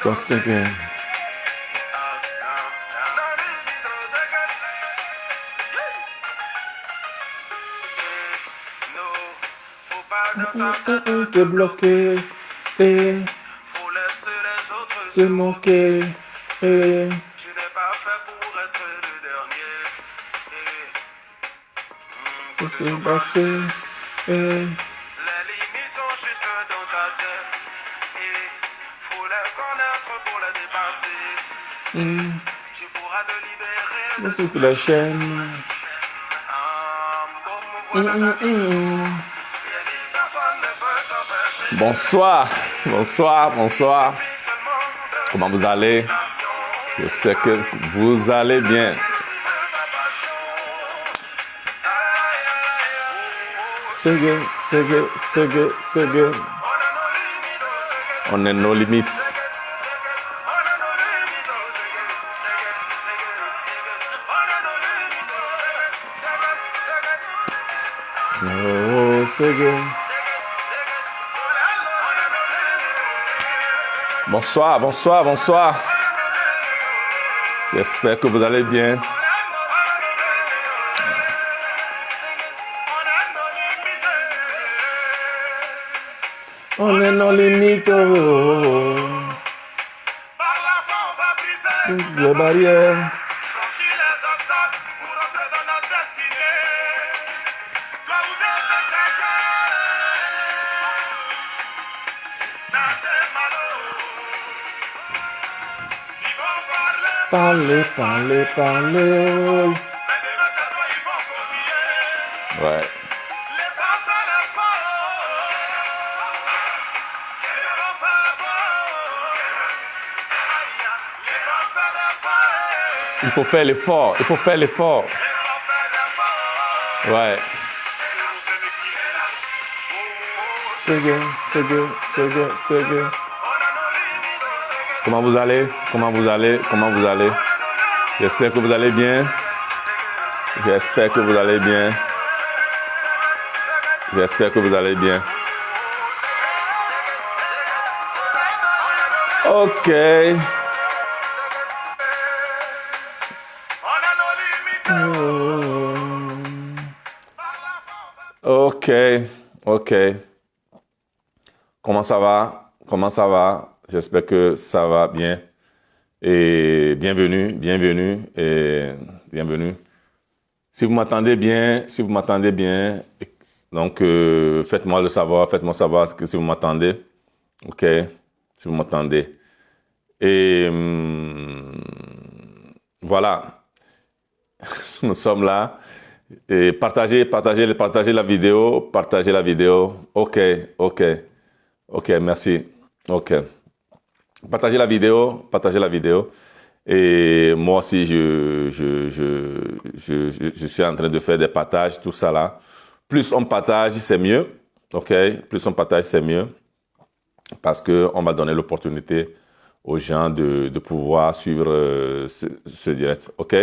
Just again. T'es bloqué, c'est moqué, tu n'es pas fait pour être le dernier. Faut se passer, les limites sont juste dans ta tête. Faut les connaître pour les dépasser. Tu pourras te libérer de toutes les chaînes. Bonsoir, bonsoir, bonsoir. Comment vous allez? J'espère que vous allez bien. C'est good. On est nos limites. Oh, c'est good. Bonsoir, bonsoir, bonsoir. J'espère que vous allez bien. On est nos limites. Les barrières. Parlez. Ouais. Il faut faire l'effort. Ouais. C'est good. Comment vous allez? J'espère que vous allez bien. Ok. Ok. Comment ça va? J'espère que ça va bien. Et bienvenue. Si vous m'entendez bien, donc faites-moi savoir que si vous m'entendez. Ok, si vous m'entendez. Et voilà, nous sommes là. Et partagez la vidéo. Ok, merci. Ok. Partagez la vidéo. Et moi aussi, je suis en train de faire des partages, tout ça là. Plus on partage, c'est mieux. Ok? Parce qu'on va donner l'opportunité aux gens de pouvoir suivre ce direct. Ok?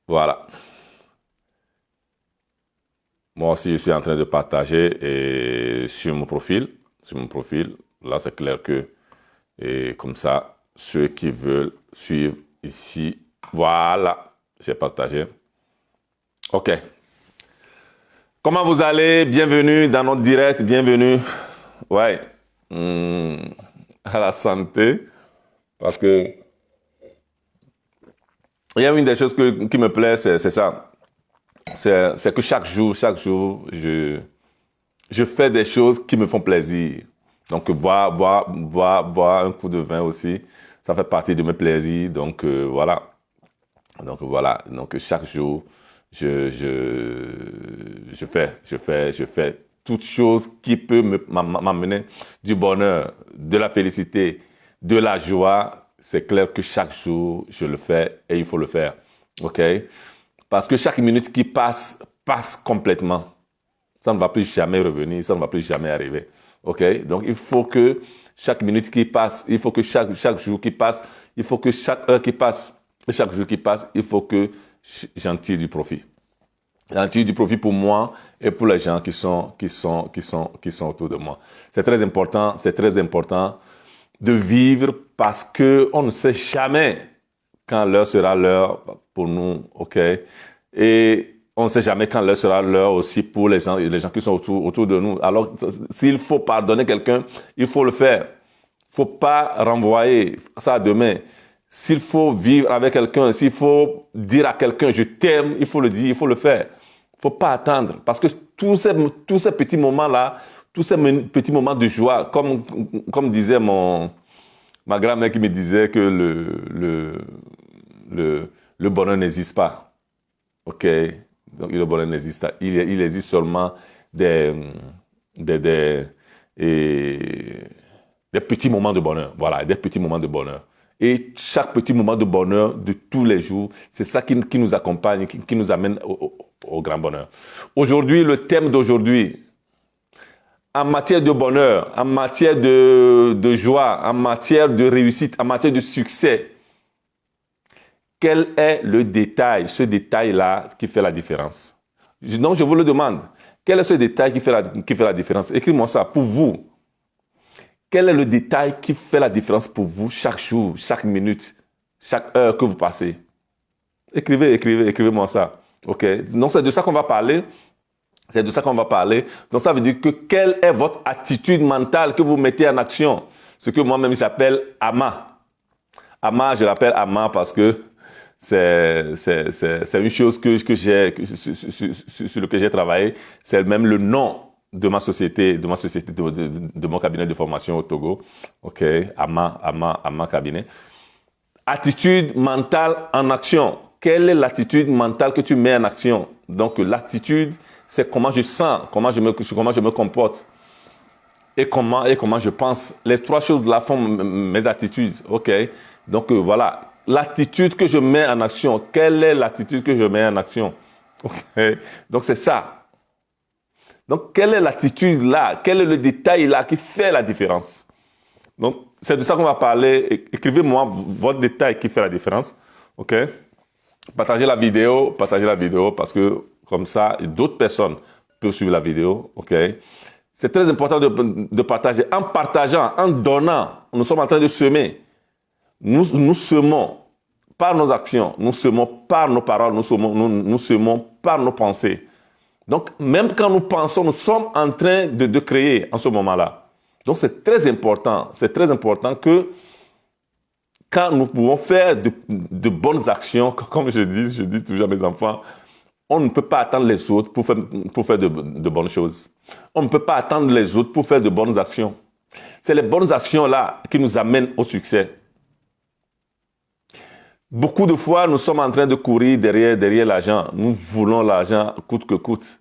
Voilà. Moi aussi, je suis en train de partager et sur mon profil. Là, c'est clair que, et comme ça, ceux qui veulent suivre ici, voilà, j'ai partagé. Ok. Comment vous allez? Bienvenue dans notre direct, bienvenue. Ouais. À la santé. Parce que il y a une des choses qui me plaît, c'est ça. C'est que chaque jour, je fais des choses qui me font plaisir. Donc, boire un coup de vin aussi, ça fait partie de mes plaisirs. Donc, voilà. Donc, chaque jour, je fais toute chose qui peut m'amener du bonheur, de la félicité, de la joie. C'est clair que chaque jour, je le fais et il faut le faire. OK? Parce que chaque minute qui passe complètement. Ça ne va plus jamais revenir, ça ne va plus jamais arriver. OK? Donc, il faut que chaque minute qui passe, il faut que chaque jour qui passe, il faut que chaque heure qui passe, chaque jour qui passe, il faut que j'en tire du profit. J'en tire du profit pour moi et pour les gens qui sont autour de moi. C'est très important de vivre parce que on ne sait jamais quand l'heure sera l'heure pour nous, ok? Et on ne sait jamais quand l'heure sera l'heure aussi pour les gens qui sont autour de nous. Alors, s'il faut pardonner quelqu'un, il faut le faire. Il ne faut pas renvoyer ça à demain. S'il faut vivre avec quelqu'un, s'il faut dire à quelqu'un « je t'aime », il faut le dire, il faut le faire. Il ne faut pas attendre. Parce que tous ces petits moments-là, tous ces petits moments de joie, comme disait ma grand-mère qui me disait que le bonheur n'existe pas. OK? Donc, le bonheur n'existe pas. Il existe seulement des petits moments de bonheur. Voilà, des petits moments de bonheur. Et chaque petit moment de bonheur de tous les jours, c'est ça qui nous accompagne, qui nous amène au grand bonheur. Aujourd'hui, le thème d'aujourd'hui, en matière de bonheur, en matière de joie, en matière de réussite, en matière de succès, quel est le détail, ce détail-là qui fait la différence? Donc, je vous le demande. Quel est ce détail qui fait la différence? Écrivez-moi ça pour vous. Quel est le détail qui fait la différence pour vous chaque jour, chaque minute, chaque heure que vous passez? Écrivez-moi ça. OK? Donc, c'est de ça qu'on va parler. Donc, ça veut dire que quelle est votre attitude mentale que vous mettez en action? Ce que moi-même j'appelle AMA. AMA, je l'appelle AMA parce que c'est une chose sur laquelle j'ai travaillé. C'est même le nom de ma société, de mon cabinet de formation au Togo. OK, AMA cabinet. Attitude mentale en action. Quelle est l'attitude mentale que tu mets en action? Donc, l'attitude, c'est comment je sens, comment je me comporte et comment je pense. Les trois choses-là font mes attitudes. OK, donc voilà. L'attitude que je mets en action. Quelle est l'attitude que je mets en action? Okay. Donc, c'est ça. Donc, quelle est l'attitude là? Quel est le détail là qui fait la différence? Donc, c'est de ça qu'on va parler. Écrivez-moi votre détail qui fait la différence. OK? Partagez la vidéo parce que comme ça, d'autres personnes peuvent suivre la vidéo. OK? C'est très important de partager. En partageant, en donnant, nous sommes en train de semer. Nous semons par nos actions, nous semons par nos paroles, nous semons par nos pensées. Donc, même quand nous pensons, nous sommes en train de créer en ce moment-là. Donc, c'est très important que quand nous pouvons faire de bonnes actions, comme je dis toujours à mes enfants, on ne peut pas attendre les autres pour faire de bonnes choses. On ne peut pas attendre les autres pour faire de bonnes actions. C'est les bonnes actions-là qui nous amènent au succès. Beaucoup de fois, nous sommes en train de courir derrière l'argent. Nous voulons l'argent coûte que coûte.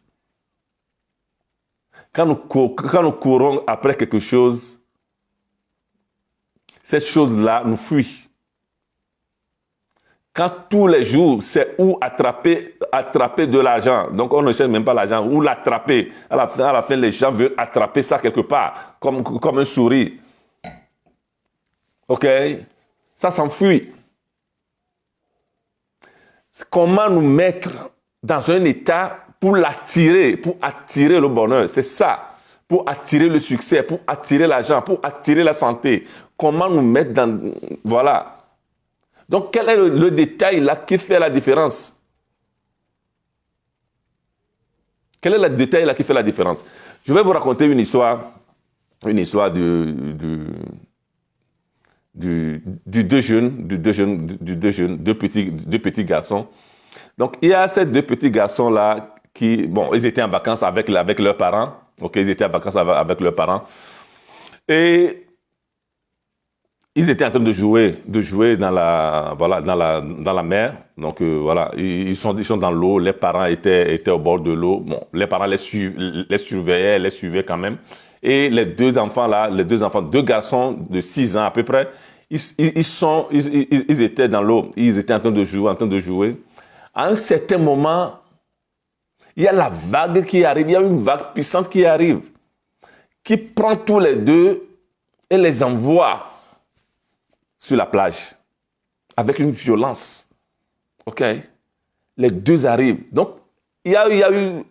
Quand nous courons après quelque chose, cette chose-là nous fuit. Quand tous les jours, c'est où attraper de l'argent. Donc, on ne cherche même pas l'argent, où l'attraper. À la fin, les gens veulent attraper ça quelque part, comme un souris. OK? Ça s'enfuit. Comment nous mettre dans un état pour attirer le bonheur. C'est ça. Pour attirer le succès, pour attirer l'argent, pour attirer la santé. Comment nous mettre dans... Voilà. Donc, quel est le détail là qui fait la différence? Quel est le détail là qui fait la différence? Je vais vous raconter une histoire deux petits garçons. Donc, il y a ces deux petits garçons-là qui, bon, ils étaient en vacances avec leurs parents. OK, ils étaient en vacances avec leurs parents. Et ils étaient en train de jouer dans la mer. Donc, voilà, ils sont dans l'eau. Les parents étaient au bord de l'eau. Bon, les parents les suivaient quand même. Et les deux garçons de 6 ans à peu près, ils étaient dans l'eau. Ils étaient en train de jouer. À un certain moment, il y a la vague qui arrive. Il y a une vague puissante qui arrive, qui prend tous les deux et les envoie sur la plage avec une violence. OK? les deux arrivent. Donc, il y a eu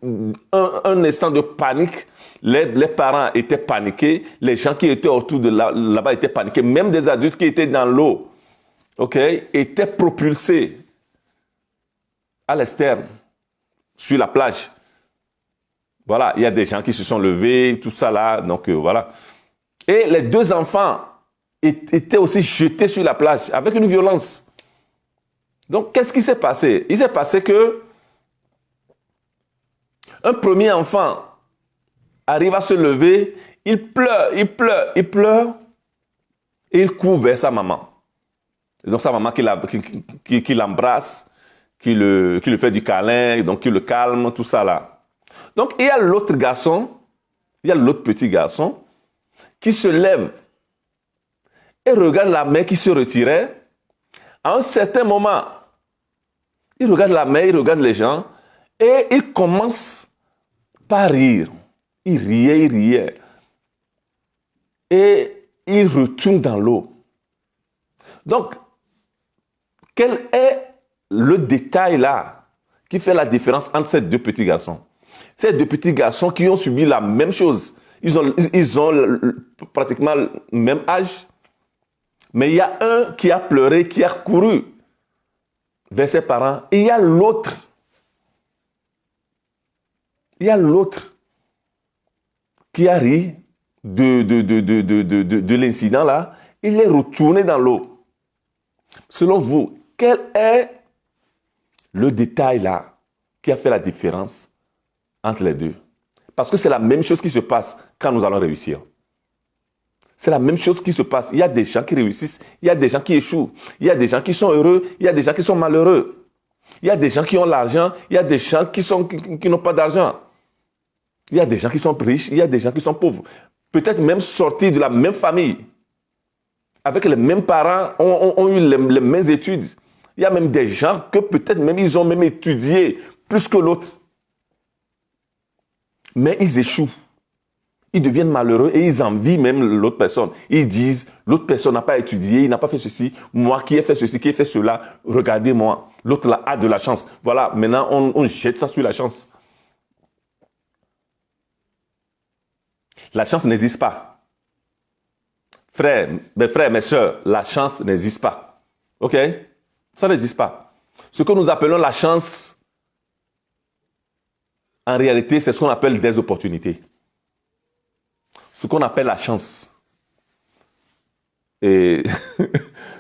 un instant de panique. Les parents étaient paniqués. Les gens qui étaient autour de là-bas étaient paniqués. Même des adultes qui étaient dans l'eau, étaient propulsés à l'externe, sur la plage. Voilà, il y a des gens qui se sont levés, tout ça là. Donc, voilà. Et les deux enfants étaient aussi jetés sur la plage avec une violence. Donc, qu'est-ce qui s'est passé? Il s'est passé que un premier enfant arrive à se lever, il pleure, et il court vers sa maman. Et donc, sa maman qui l'embrasse, qui lui fait du câlin, donc qui le calme, tout ça là. Donc, il y a l'autre garçon, il y a l'autre petit garçon qui se lève et regarde la mère qui se retirait. À un certain moment, il regarde la mère, il regarde les gens et il commence par rire. Il riait. Et il retourne dans l'eau. Donc, quel est le détail là qui fait la différence entre ces deux petits garçons? Ces deux petits garçons qui ont subi la même chose. Ils ont pratiquement le même âge. Mais il y a un qui a pleuré, qui a couru vers ses parents. Et il y a l'autre. Qui a ri de l'incident là. Il est retourné dans l'eau. Selon vous, quel est le détail là qui a fait la différence entre les deux? Parce que c'est la même chose qui se passe quand nous allons réussir. C'est la même chose qui se passe. Il y a des gens qui réussissent, il y a des gens qui échouent, il y a des gens qui sont heureux, il y a des gens qui sont malheureux. Il y a des gens qui ont l'argent, il y a des gens qui n'ont pas d'argent. Il y a des gens qui sont riches, il y a des gens qui sont pauvres. Peut-être même sortis de la même famille, avec les mêmes parents, ont eu les mêmes études. Il y a même des gens que peut-être même ils ont même étudié plus que l'autre. Mais ils échouent. Ils deviennent malheureux et ils envient même l'autre personne. Ils disent, l'autre personne n'a pas étudié, il n'a pas fait ceci. Moi qui ai fait ceci, qui ai fait cela, regardez-moi. L'autre là a de la chance. Voilà, maintenant on jette ça sur la chance. La chance n'existe pas. Mes frères, mes soeurs, la chance n'existe pas. OK? Ça n'existe pas. Ce que nous appelons la chance, en réalité, c'est ce qu'on appelle des opportunités. Ce qu'on appelle la chance. Et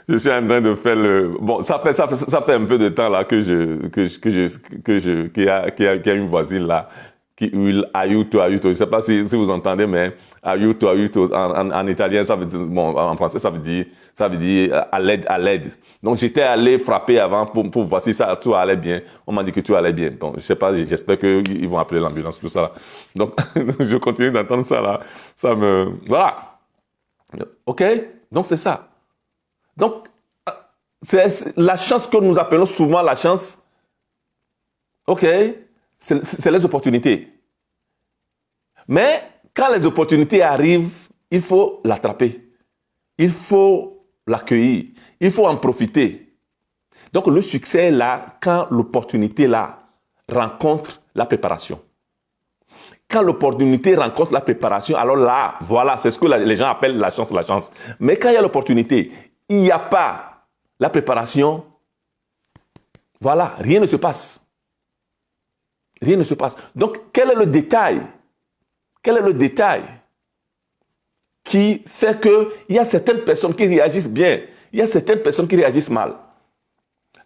je suis en train de faire le... Bon, ça fait un peu de temps là qu'il y a une voisine là qui hurle aiuto. Je ne sais pas si vous entendez, mais aiuto. En italien, ça veut dire, bon, en français, ça veut dire à l'aide. Donc, j'étais allé frapper avant pour voir si tout allait bien. On m'a dit que tout allait bien. Bon, je sais pas, j'espère qu'ils vont appeler l'ambulance, tout ça. Donc, je continue d'entendre ça là. Voilà. OK? Donc, c'est ça. Donc, c'est la chance que nous appelons souvent la chance. OK? C'est les opportunités. Mais quand les opportunités arrivent, il faut l'attraper. Il faut l'accueillir. Il faut en profiter. Donc le succès est là quand l'opportunité là rencontre la préparation. Quand l'opportunité rencontre la préparation, alors là, voilà, c'est ce que les gens appellent la chance. Mais quand il y a l'opportunité, il n'y a pas la préparation, voilà, rien ne se passe. Rien ne se passe. Donc, quel est le détail? Quel est le détail qui fait qu'il y a certaines personnes qui réagissent bien, il y a certaines personnes qui réagissent mal?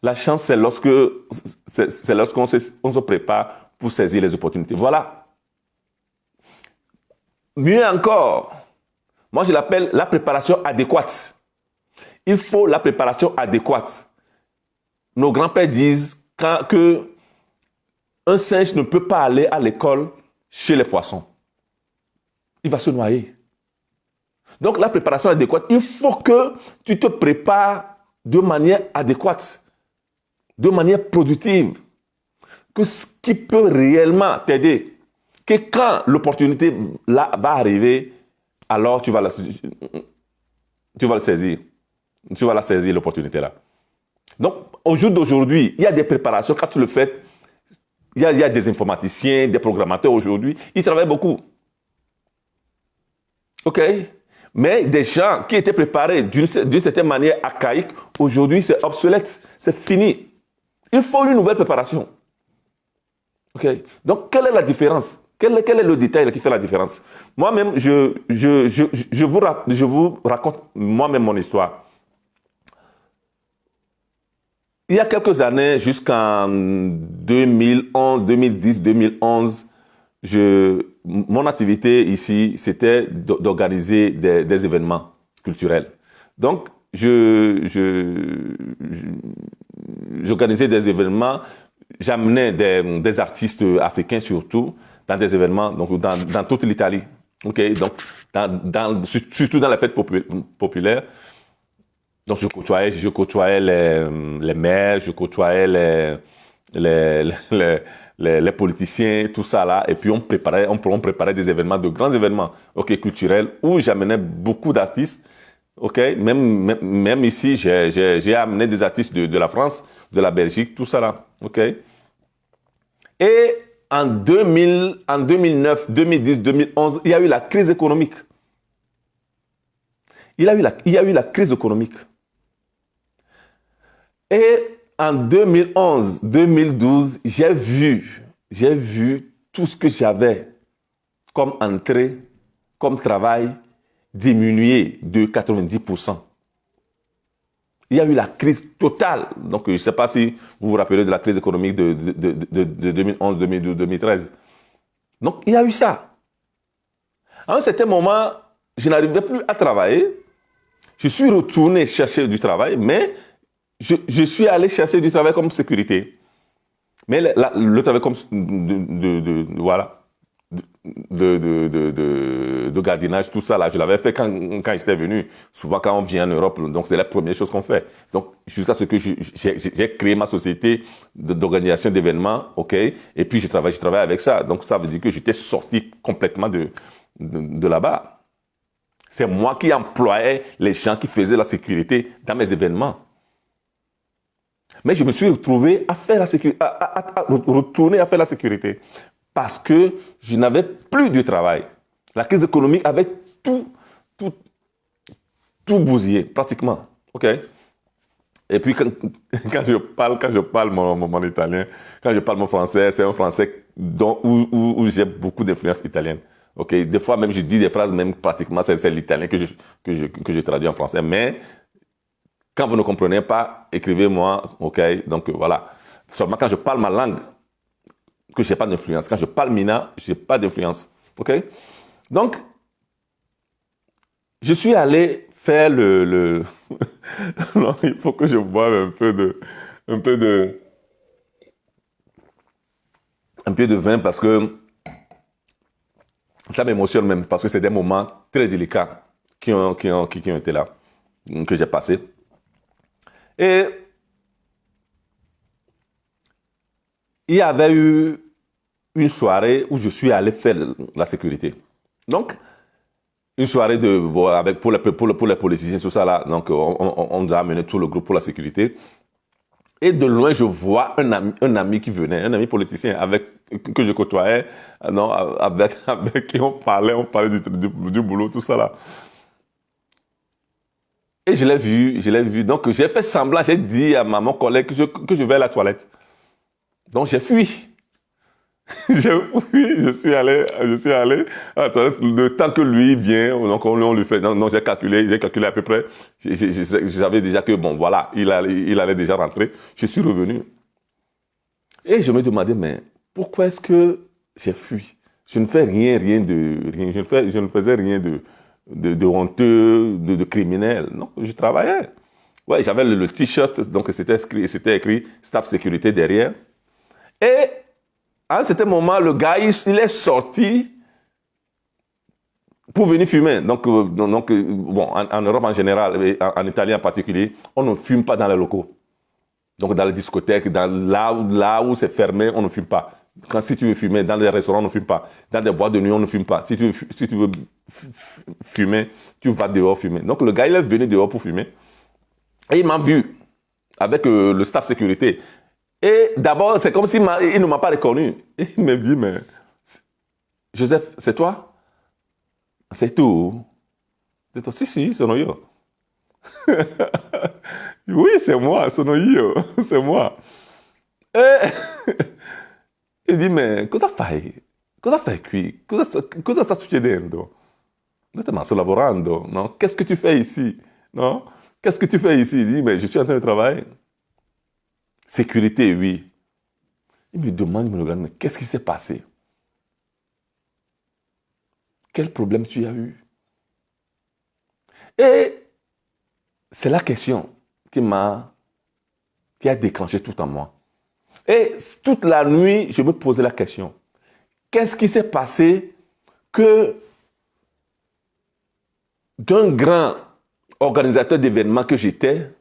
La chance, c'est lorsqu'on se prépare pour saisir les opportunités. Voilà. Mieux encore, moi je l'appelle la préparation adéquate. Il faut la préparation adéquate. Nos grands-pères disent que un singe ne peut pas aller à l'école chez les poissons. Il va se noyer. Donc, la préparation adéquate, il faut que tu te prépares de manière adéquate, de manière productive, que ce qui peut réellement t'aider, que quand l'opportunité là va arriver, alors tu vas le saisir. Tu vas la saisir, l'opportunité là. Donc, au jour d'aujourd'hui, il y a des préparations. Quand tu le fais, il y a des informaticiens, des programmateurs aujourd'hui. Ils travaillent beaucoup. OK? Mais des gens qui étaient préparés d'une certaine manière archaïque, aujourd'hui, c'est obsolète. C'est fini. Il faut une nouvelle préparation. OK? Donc, quelle est la différence? Quel est le détail qui fait la différence? Moi-même, je vous raconte moi-même mon histoire. Il y a quelques années, jusqu'en 2011, 2010, 2011, mon activité ici, c'était d'organiser des événements culturels. Donc, j'organisais des événements, j'amenais des artistes africains surtout dans des événements, donc dans toute l'Italie. Okay? Donc, surtout dans les fêtes populaires. Donc, je côtoyais les maires, je côtoyais les politiciens, tout ça là. Et puis, on préparait des événements, de grands événements, OK, culturels, où j'amenais beaucoup d'artistes. OK, même ici, j'ai amené des artistes de la France, de la Belgique, tout ça là. OK. Et en 2009, 2010, 2011, il y a eu la crise économique. Il y a eu la crise économique. Et en 2011, 2012, j'ai vu tout ce que j'avais comme entrée, comme travail, diminuer de 90%. Il y a eu la crise totale. Donc, je ne sais pas si vous vous rappelez de la crise économique de 2011, 2012, 2013. Donc, il y a eu ça. À un certain moment, je n'arrivais plus à travailler. Je suis retourné chercher du travail, mais je suis allé chercher du travail comme sécurité. Mais le travail comme de gardiennage, tout ça là, je l'avais fait quand j'étais venu. Souvent quand on vient en Europe, donc c'est la première chose qu'on fait. Donc jusqu'à ce que j'ai créé ma société d'organisation d'événements, ok, et puis je travaille avec ça. Donc ça veut dire que j'étais sorti complètement de là-bas. C'est moi qui employais les gens qui faisaient la sécurité dans mes événements. Mais je me suis retrouvé à faire la sécurité, à retourner à faire la sécurité. Parce que je n'avais plus de travail. La crise économique avait tout bousillé, pratiquement. OK? Et puis, quand je parle mon italien, quand je parle mon français, c'est un français où j'ai beaucoup d'influence italienne. OK? Des fois, même, je dis des phrases, même pratiquement, c'est l'italien que je traduis en français. Mais, quand vous ne comprenez pas, écrivez-moi. OK? Donc, voilà. Seulement quand je parle ma langue, que je n'ai pas d'influence. Quand je parle Mina, je n'ai pas d'influence. OK? Donc, je suis allé faire Non, il faut que je boive un peu de vin parce que ça m'émotionne même, parce que c'est des moments très délicats qui ont été là, que j'ai passé. Et il y avait eu une soirée où je suis allé faire la sécurité. Donc, une soirée pour les politiciens, tout ça là. Donc, on a amené tout le groupe pour la sécurité. Et de loin, je vois un ami qui venait, un ami politicien que je côtoyais, non, avec qui on parlait du boulot, tout ça là. Et je l'ai vu. Donc, j'ai fait semblant, j'ai dit à mon collègue que je vais à la toilette. Donc, j'ai fui. Je suis allé à la toilette. Le temps que lui vient, donc on lui fait. Non, j'ai calculé à peu près. Je savais déjà que, bon, voilà, il allait déjà rentrer. Je suis revenu. Et je me demandais, mais pourquoi est-ce que j'ai fui? Je ne fais rien de rien. Je ne faisais rien de honteux, de criminel. Non, je travaillais. Ouais, j'avais le t-shirt, donc c'était écrit staff sécurité derrière. Et à un certain moment, le gars, il est sorti pour venir fumer. Donc bon, en Europe en général, et en Italie en particulier, on ne fume pas dans les locaux. Donc dans les discothèques, là où c'est fermé, on ne fume pas. Si tu veux fumer, dans les restaurants, on ne fume pas. Dans des boîtes de nuit, on ne fume pas. Si tu veux fumer, tu vas dehors fumer. Donc le gars, il est venu dehors pour fumer. Et il m'a vu. avec le staff sécurité. Et d'abord, c'est comme s'il ne m'a pas reconnu. Et il me dit, mais Joseph, c'est toi? C'est tout. C'est toi? Si, c'est Noyo. Oui, c'est moi, c'est Noyo. C'est moi. Et il dit, mais cosa fai? Cosa fai qui? Cosa sta succedendo? Ma sto lavorando, non? Qu'est-ce que tu fais ici? Non? Qu'est-ce que tu fais ici? Il dit, mais je suis en train de travailler. Sécurité, oui. Il me demande, il me regarde, mais qu'est-ce qui s'est passé? Quel problème tu as eu? Et c'est la question qui a déclenché tout en moi. Et toute la nuit, je me posais la question. Qu'est-ce qui s'est passé que d'un grand organisateur d'événements que j'étais,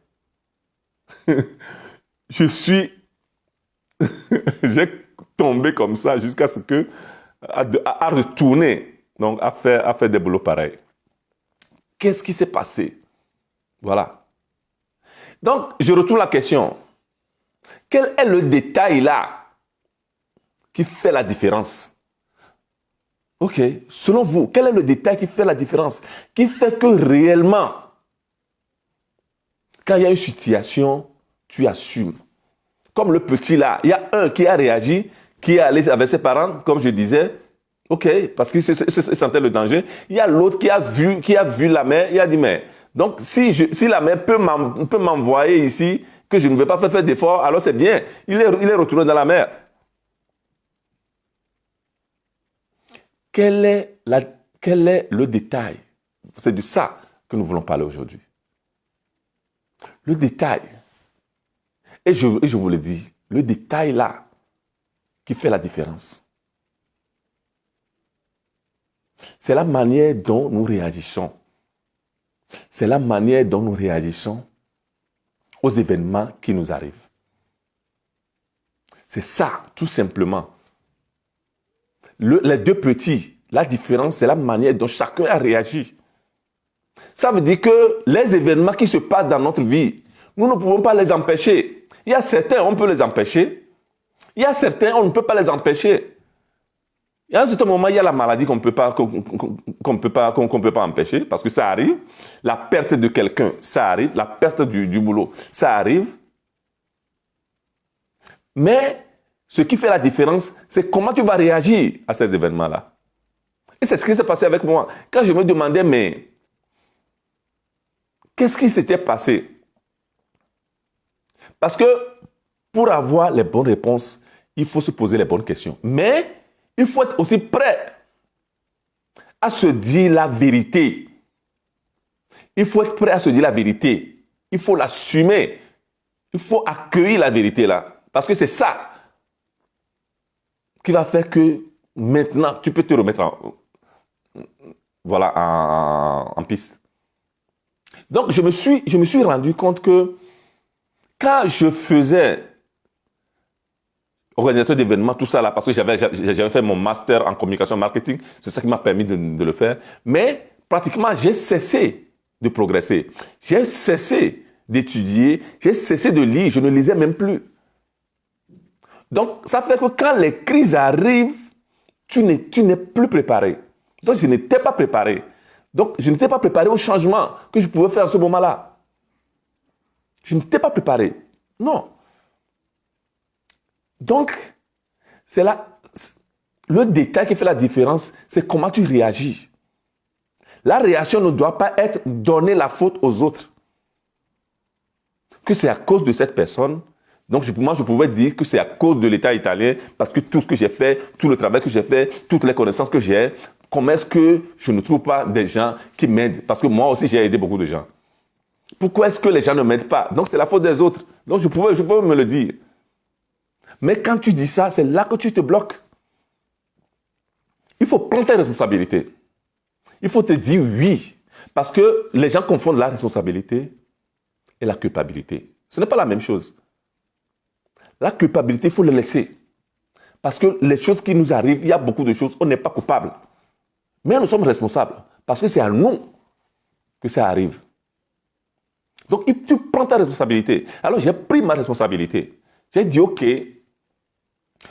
j'ai tombé comme ça jusqu'à ce que, à retourner, donc à faire des boulots pareils. Qu'est-ce qui s'est passé? Voilà. Donc, je retourne la question. Quel est le détail là qui fait la différence? Ok, selon vous, quel est le détail qui fait la différence? Qui fait que réellement, quand il y a une situation, tu assumes. Comme le petit là, il y a un qui a réagi, qui est allé avec ses parents, comme je disais, ok, parce qu'il sentait le danger. Il y a l'autre qui a vu la mère, il a dit, mais, donc si la mère peut m'envoyer ici, que je ne vais pas faire d'efforts, alors c'est bien. Il est retourné dans la mer. Quel est le détail? C'est de ça que nous voulons parler aujourd'hui. Le détail. Et je vous le dis, le détail là qui fait la différence. C'est la manière dont nous réagissons. C'est la manière dont nous réagissons aux événements qui nous arrivent. C'est ça, tout simplement. Les deux petits, la différence, c'est la manière dont chacun a réagi. Ça veut dire que les événements qui se passent dans notre vie, nous ne pouvons pas les empêcher. Il y a certains, on peut les empêcher. Il y a certains, on ne peut pas les empêcher. Il y a un certain moment, il y a la maladie qu'on ne peut pas empêcher parce que ça arrive. La perte de quelqu'un, ça arrive. La perte du boulot, ça arrive. Mais ce qui fait la différence, c'est comment tu vas réagir à ces événements-là. Et c'est ce qui s'est passé avec moi. Quand je me demandais, mais qu'est-ce qui s'était passé? Parce que pour avoir les bonnes réponses, il faut se poser les bonnes questions. Mais il faut être aussi prêt à se dire la vérité. Il faut être prêt à se dire la vérité. Il faut l'assumer. Il faut accueillir la vérité là. Parce que c'est ça qui va faire que maintenant, tu peux te remettre en piste. Donc, je me suis rendu compte que quand je faisais organisateur d'événements, tout ça là, parce que j'avais fait mon master en communication marketing, c'est ça qui m'a permis de le faire. Mais pratiquement, j'ai cessé de progresser. J'ai cessé d'étudier, j'ai cessé de lire, je ne lisais même plus. Donc, ça fait que quand les crises arrivent, tu n'es plus préparé. Donc, je n'étais pas préparé. Donc, je n'étais pas préparé au changement que je pouvais faire à ce moment-là. Je n'étais pas préparé. Non. Donc, c'est là, le détail qui fait la différence, c'est comment tu réagis. La réaction ne doit pas être donner la faute aux autres. Que c'est à cause de cette personne. Donc, moi, je pouvais dire que c'est à cause de l'État italien, parce que tout ce que j'ai fait, tout le travail que j'ai fait, toutes les connaissances que j'ai, comment est-ce que je ne trouve pas des gens qui m'aident? Parce que moi aussi, j'ai aidé beaucoup de gens. Pourquoi est-ce que les gens ne m'aident pas? Donc, c'est la faute des autres. Donc, je pouvais me le dire. Mais quand tu dis ça, c'est là que tu te bloques. Il faut prendre tes responsabilités. Il faut te dire oui. Parce que les gens confondent la responsabilité et la culpabilité. Ce n'est pas la même chose. La culpabilité, il faut le laisser. Parce que les choses qui nous arrivent, il y a beaucoup de choses, on n'est pas coupable. Mais nous sommes responsables. Parce que c'est à nous que ça arrive. Donc, tu prends ta responsabilité. Alors, j'ai pris ma responsabilité. J'ai dit, OK,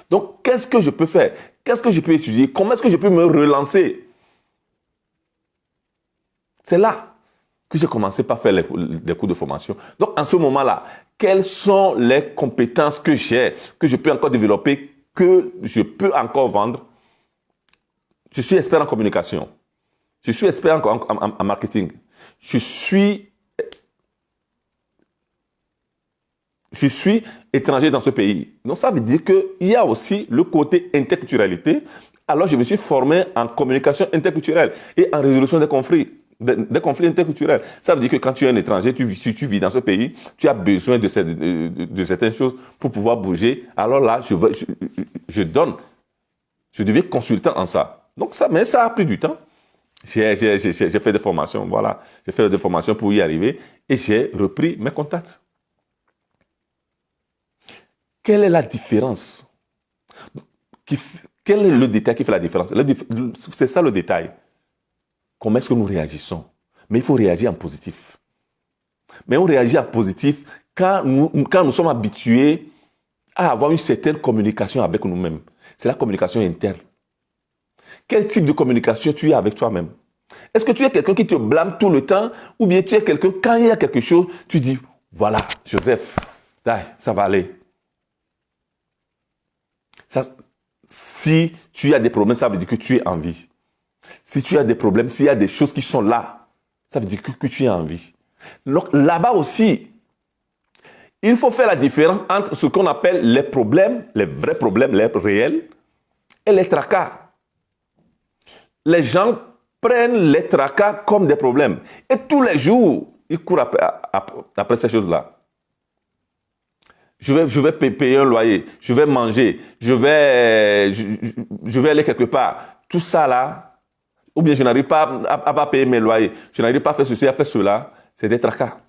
donc, qu'est-ce que je peux faire? Qu'est-ce que je peux étudier? Comment est-ce que je peux me relancer? C'est là que j'ai commencé par faire les cours de formation. Donc, en ce moment-là, quelles sont les compétences que j'ai, que je peux encore développer, que je peux encore vendre? Je suis expert en communication. Je suis expert en marketing. Je suis étranger dans ce pays. Donc, ça veut dire qu'il y a aussi le côté interculturalité. Alors, je me suis formé en communication interculturelle et en résolution des conflits interculturels. Ça veut dire que quand tu es un étranger, tu vis dans ce pays, tu as besoin de certaines choses pour pouvoir bouger. Alors là, je deviens consultant en ça. Donc, mais ça a pris du temps. J'ai fait des formations, voilà. J'ai fait des formations pour y arriver et j'ai repris mes contacts. Quelle est la différence? Quel est le détail qui fait la différence? C'est ça le détail. Comment est-ce que nous réagissons? Mais il faut réagir en positif. Mais on réagit en positif quand nous sommes habitués à avoir une certaine communication avec nous-mêmes. C'est la communication interne. Quel type de communication tu as avec toi-même? Est-ce que tu es quelqu'un qui te blâme tout le temps ou bien tu es quelqu'un, quand il y a quelque chose, tu dis, voilà, Joseph, ça va aller. Si tu as des problèmes, ça veut dire que tu es en vie. Si tu as des problèmes, s'il y a des choses qui sont là, ça veut dire que tu es en vie. Donc là-bas aussi, il faut faire la différence entre ce qu'on appelle les problèmes, les vrais problèmes, les réels, et les tracas. Les gens prennent les tracas comme des problèmes. Et tous les jours, ils courent après ces choses-là. Je vais payer un loyer, je vais manger, je vais aller quelque part. Tout ça là, ou bien je n'arrive pas à payer mes loyers, je n'arrive pas à faire ceci, à faire cela, c'est des tracas.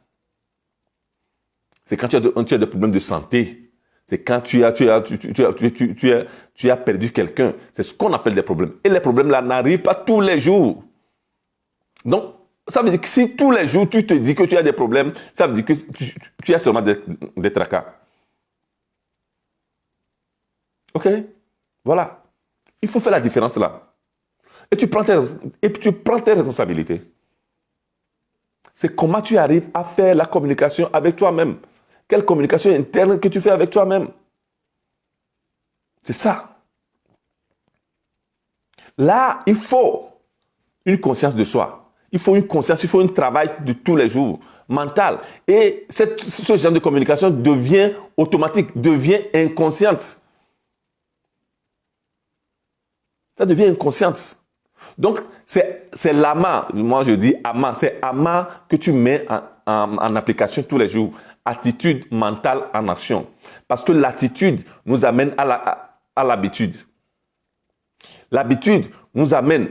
C'est quand tu as des problèmes de santé. C'est quand tu as perdu quelqu'un. C'est ce qu'on appelle des problèmes. Et les problèmes là n'arrivent pas tous les jours. Donc, ça veut dire que si tous les jours tu te dis que tu as des problèmes, ça veut dire que tu as seulement des tracas. OK? Voilà. Il faut faire la différence là. Et tu prends tes responsabilités. C'est comment tu arrives à faire la communication avec toi-même. Quelle communication interne que tu fais avec toi-même. C'est ça. Là, il faut une conscience de soi. Il faut une conscience, il faut un travail de tous les jours, mental. Et ce genre de communication devient automatique, devient inconsciente. Ça devient inconsciente. Donc, c'est l'amas, moi je dis amas, c'est amas que tu mets en application tous les jours. Attitude mentale en action. Parce que l'attitude nous amène à l'habitude. L'habitude nous amène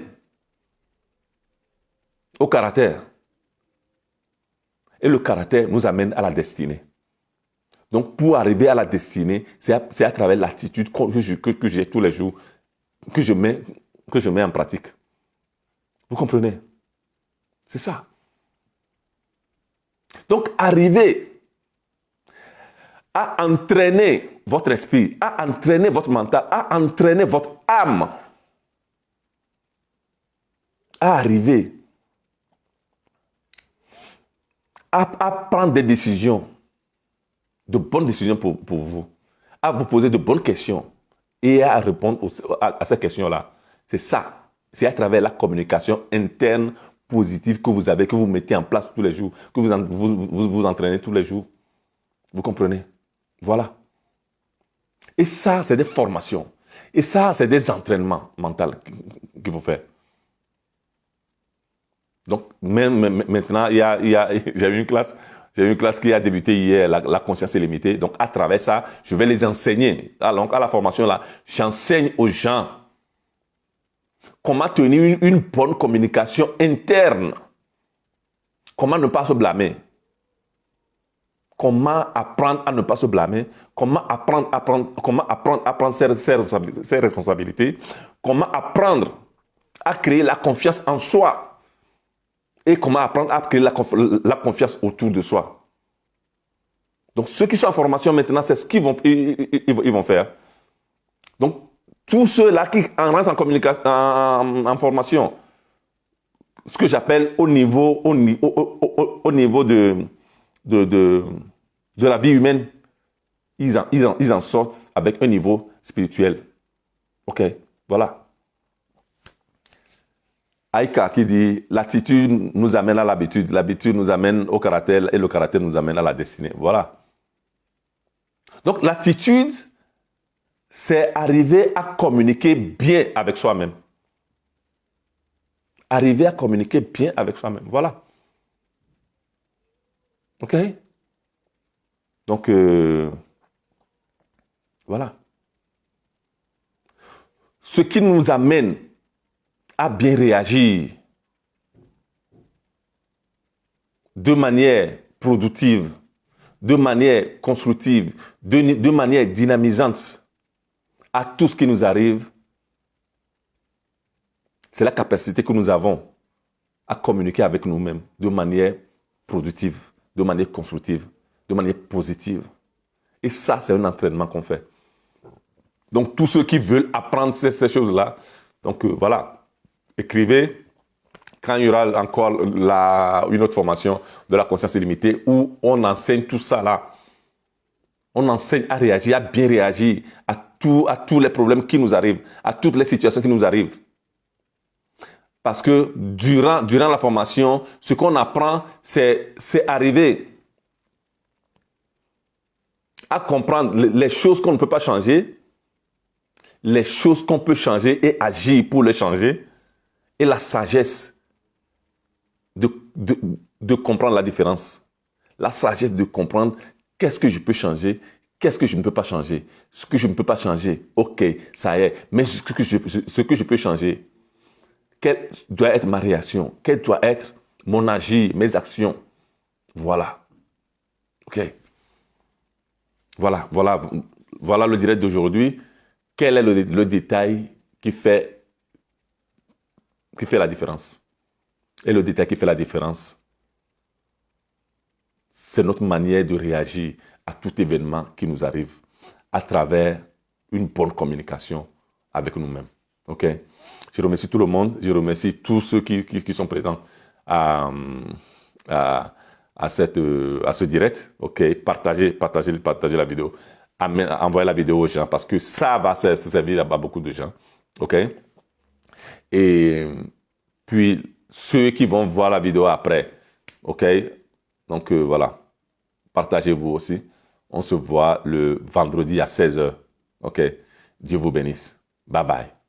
au caractère. Et le caractère nous amène à la destinée. Donc, pour arriver à la destinée, c'est à travers l'attitude que j'ai tous les jours, que je mets en pratique. Vous comprenez? C'est ça. Donc, arriver à entraîner votre esprit, à entraîner votre mental, à entraîner votre âme, à arriver à prendre des décisions, de bonnes décisions pour vous, à vous poser de bonnes questions et à répondre à ces questions-là. C'est ça. C'est à travers la communication interne positive que vous avez, que vous mettez en place tous les jours, que vous entraînez tous les jours. Vous comprenez? Voilà. Et ça, c'est des formations. Et ça, c'est des entraînements mentaux qu'il faut faire. Donc, maintenant, j'ai eu une classe qui a débuté hier, la conscience illimitée. Donc, à travers ça, je vais les enseigner. Donc, à la formation là, j'enseigne aux gens comment tenir une bonne communication interne. Comment ne pas se blâmer. Comment apprendre à ne pas se blâmer. Comment apprendre à prendre ses responsabilités. Comment apprendre à créer la confiance en soi. Et comment apprendre à créer la confiance autour de soi. Donc, ceux qui sont en formation maintenant, c'est ce qu'ils vont faire. Donc, tous ceux-là qui rentrent en communication, en formation, ce que j'appelle au niveau de la vie humaine, ils en sortent avec un niveau spirituel. OK, voilà. Aïka qui dit, l'attitude nous amène à l'habitude, l'habitude nous amène au caractère et le caractère nous amène à la destinée. Voilà. Donc, l'attitude, c'est arriver à communiquer bien avec soi-même. Arriver à communiquer bien avec soi-même. Voilà. OK? Donc, voilà. Ce qui nous amène à bien réagir de manière productive, de manière constructive, de manière dynamisante à tout ce qui nous arrive, c'est la capacité que nous avons à communiquer avec nous-mêmes de manière productive, de manière constructive, de manière positive. Et ça, c'est un entraînement qu'on fait. Donc, tous ceux qui veulent apprendre ces choses-là, donc voilà, écrivez. Quand il y aura encore une autre formation de la conscience illimitée où on enseigne tout ça là. On enseigne à réagir, à bien réagir à tous les problèmes qui nous arrivent, à toutes les situations qui nous arrivent. Parce que durant la formation, ce qu'on apprend, c'est arriver à comprendre les choses qu'on ne peut pas changer, les choses qu'on peut changer et agir pour les changer, et la sagesse de comprendre la différence. La sagesse de comprendre qu'est-ce que je peux changer, qu'est-ce que je ne peux pas changer. Ce que je ne peux pas changer, ok, ça y est. Mais ce que je peux changer, quelle doit être ma réaction? Quelle doit être mon agir, mes actions? Voilà. Ok. Voilà le direct d'aujourd'hui. Quel est le détail qui fait la différence? Et le détail qui fait la différence, c'est notre manière de réagir à tout événement qui nous arrive à travers une bonne communication avec nous-mêmes. Ok? Je remercie tout le monde. Je remercie tous ceux qui sont présents à ce direct. Ok? Partagez la vidéo. Envoyez la vidéo aux gens parce que ça va servir à beaucoup de gens. Ok? Et puis, ceux qui vont voir la vidéo après, ok? Donc, voilà. Partagez-vous aussi. On se voit le vendredi à 16h. Ok? Dieu vous bénisse. Bye bye.